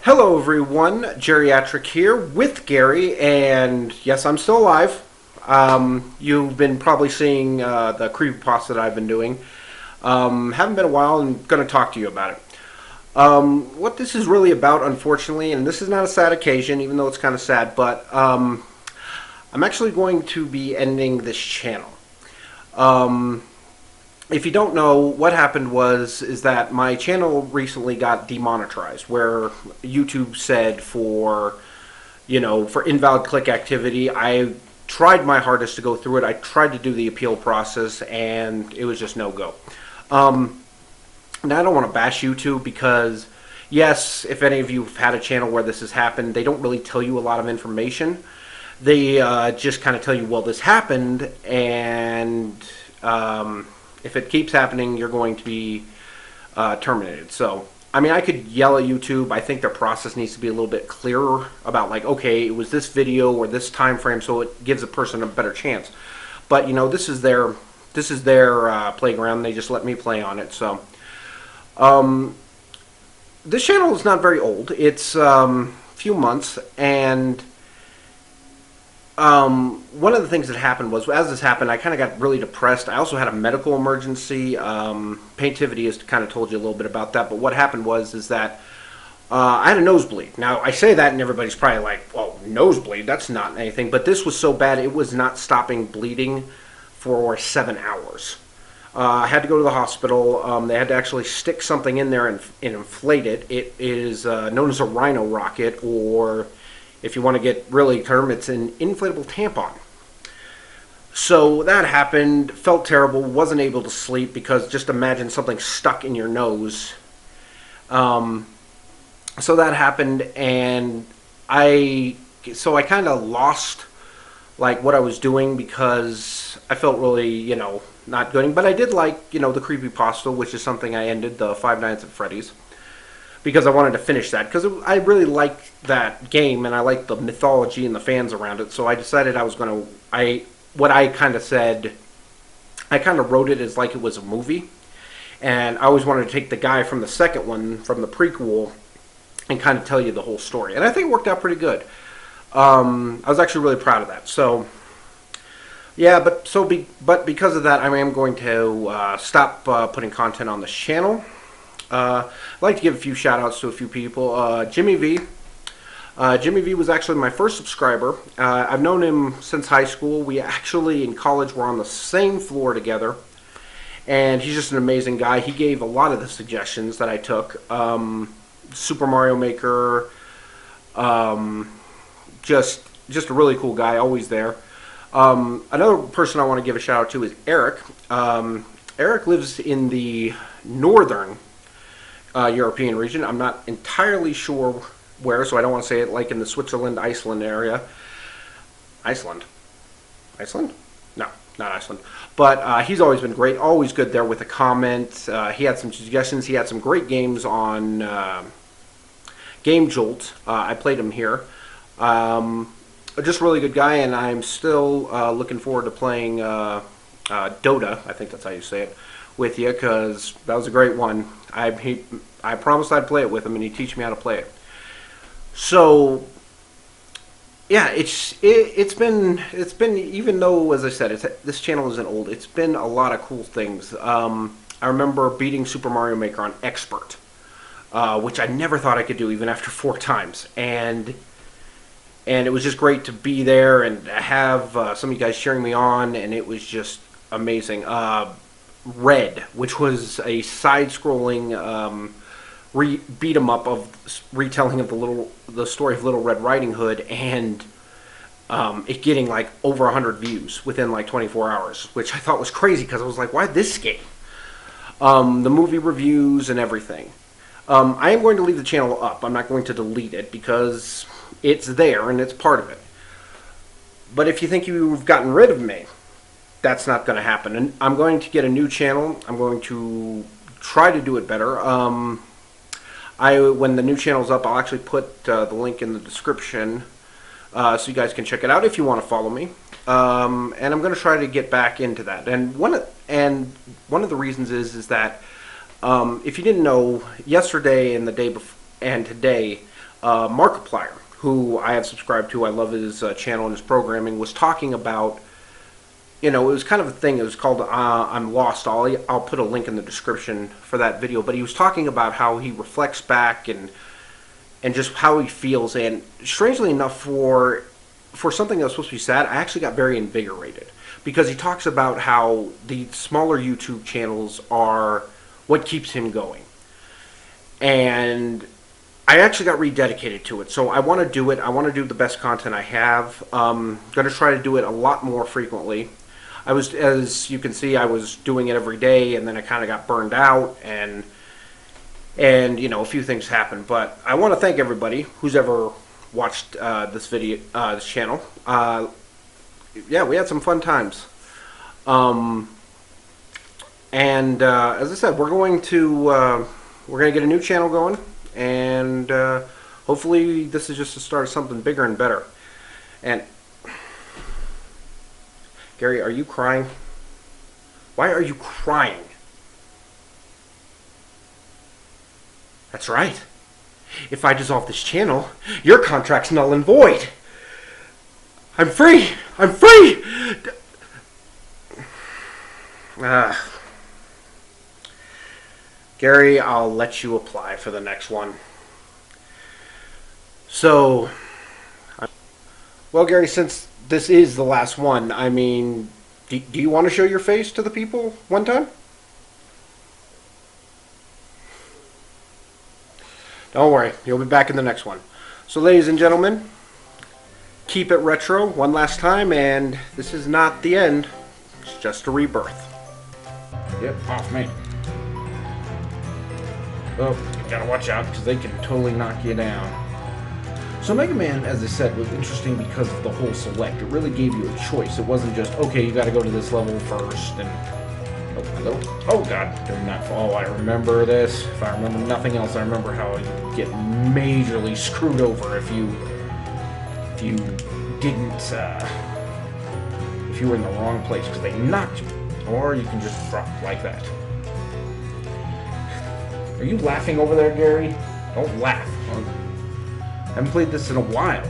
Hello, everyone. Geriatric here with Gary, and yes, I'm still alive. You've been probably seeing the creepypasta that I've been doing. Haven't been a while, and going to talk to you about it. What this is really about, unfortunately, and this is not a sad occasion, even though it's kind of sad, but I'm actually going to be ending this channel. Um, if you don't know, what happened is that my channel recently got demonetized, where YouTube said for invalid click activity. I tried my hardest to go through it. I tried to do the appeal process, and it was just no go. Now I don't want to bash YouTube because, yes, if any of you have had a channel where this has happened, they don't really tell you a lot of information. They just kind of tell you, well, this happened, and if it keeps happening, you're going to be terminated. So, I mean, I could yell at YouTube. I think their process needs to be a little bit clearer about, like, okay, it was this video or this time frame, so it gives a person a better chance. But this is their playground. They just let me play on it. So, this channel is not very old. It's a few months, and one of the things that happened was, as this happened, I kind of got really depressed. I also had a medical emergency. Paintivity has kind of told you a little bit about that, but what happened is that I had a nosebleed. Now, I say that, and everybody's probably like, well, nosebleed, that's not anything. But this was so bad, it was not stopping bleeding for 7 hours. I had to go to the hospital. They had to actually stick something in there and inflate it. It is known as a rhino rocket, or if you want to get really term, it's an inflatable tampon. So that happened, felt terrible, wasn't able to sleep because just imagine something stuck in your nose. So that happened, and I kind of lost like what I was doing because I felt really, not good. But I did like, the creepypasta, which is something I ended, the Five Nights at Freddy's, because I wanted to finish that, because I really liked that game, and I liked the mythology and the fans around it, so I decided I was going to, I kind of wrote it as like it was a movie, and I always wanted to take the guy from the second one, from the prequel, and kind of tell you the whole story, and I think it worked out pretty good. I was actually really proud of that, so, yeah, but because of that, I am going to stop putting content on this channel. I'd like to give a few shout outs to a few people. Jimmy V. Jimmy V was actually my first subscriber. I've known him since high school. We actually, in college, were on the same floor together. And he's just an amazing guy. He gave a lot of the suggestions that I took. Super Mario Maker. Just a really cool guy, always there. Another person I want to give a shout out to is Eric. Eric lives in the northern European region. I'm not entirely sure where, so I don't want to say it, like in the Switzerland, Iceland area. Iceland? No, not Iceland. But he's always been great, always good there with a comment. He had some suggestions. He had some great games on Game Jolt. I played him here. Just a really good guy, and I'm still looking forward to playing Dota, I think that's how you say it, with you, because that was a great one. I promised I'd play it with him, and he'd teach me how to play it. So, yeah, it's been even though, as I said, this channel isn't old, it's been a lot of cool things. I remember beating Super Mario Maker on Expert, which I never thought I could do, even after 4 times, and it was just great to be there and have some of you guys cheering me on, and it was just amazing. Red, which was a side-scrolling beat 'em up of retelling of the story of Little Red Riding Hood, and it getting like over 100 views within like 24 hours, which I thought was crazy because I was like, why this game? The movie reviews and everything. I am going to leave the channel up. I'm not going to delete it because it's there and it's part of it. But if you think you've gotten rid of me, that's not going to happen. And I'm going to get a new channel. I'm going to try to do it better. When the new channel's up, I'll actually put the link in the description so you guys can check it out if you want to follow me. And I'm going to try to get back into that. And one of the reasons is that if you didn't know, yesterday and the day before and today, Markiplier, who I have subscribed to. I love his channel and his programming. Was talking about, it was kind of a thing. It was called I'm Lost. I'll put a link in the description for that video. But he was talking about how he reflects back and just how he feels. And strangely enough, for something that was supposed to be sad, I actually got very invigorated, because he talks about how the smaller YouTube channels are what keeps him going. And I actually got rededicated to it, so I want to do it. I want to do the best content I have. Going to try to do it a lot more frequently. As you can see, I was doing it every day, and then I kind of got burned out, and a few things happened. But I want to thank everybody who's ever watched this video, this channel. Yeah, we had some fun times. As I said, we're going to get a new channel going, and hopefully this is just the start of something bigger and better. And Gary, are you crying? Why are you crying? That's right. If I dissolve this channel, your contract's null and void. I'm free! I'm free! Gary, I'll let you apply for the next one. So, well, Gary, since this is the last one, I mean, do you want to show your face to the people one time? Don't worry, you'll be back in the next one. So, ladies and gentlemen, keep it retro one last time, and this is not the end. It's just a rebirth. Yep, off me. Oh, you gotta watch out, because they can totally knock you down. So Mega Man, as I said, was interesting because of the whole select. It really gave you a choice. It wasn't just, okay, you gotta go to this level first, and... Oh, hello? Oh, God, do not fall. I remember this. If I remember nothing else, I remember how you get majorly screwed over if you didn't, if you were in the wrong place, because they knocked you. Or you can just drop like that. Are you laughing over there, Gary? Don't laugh. I haven't played this in a while.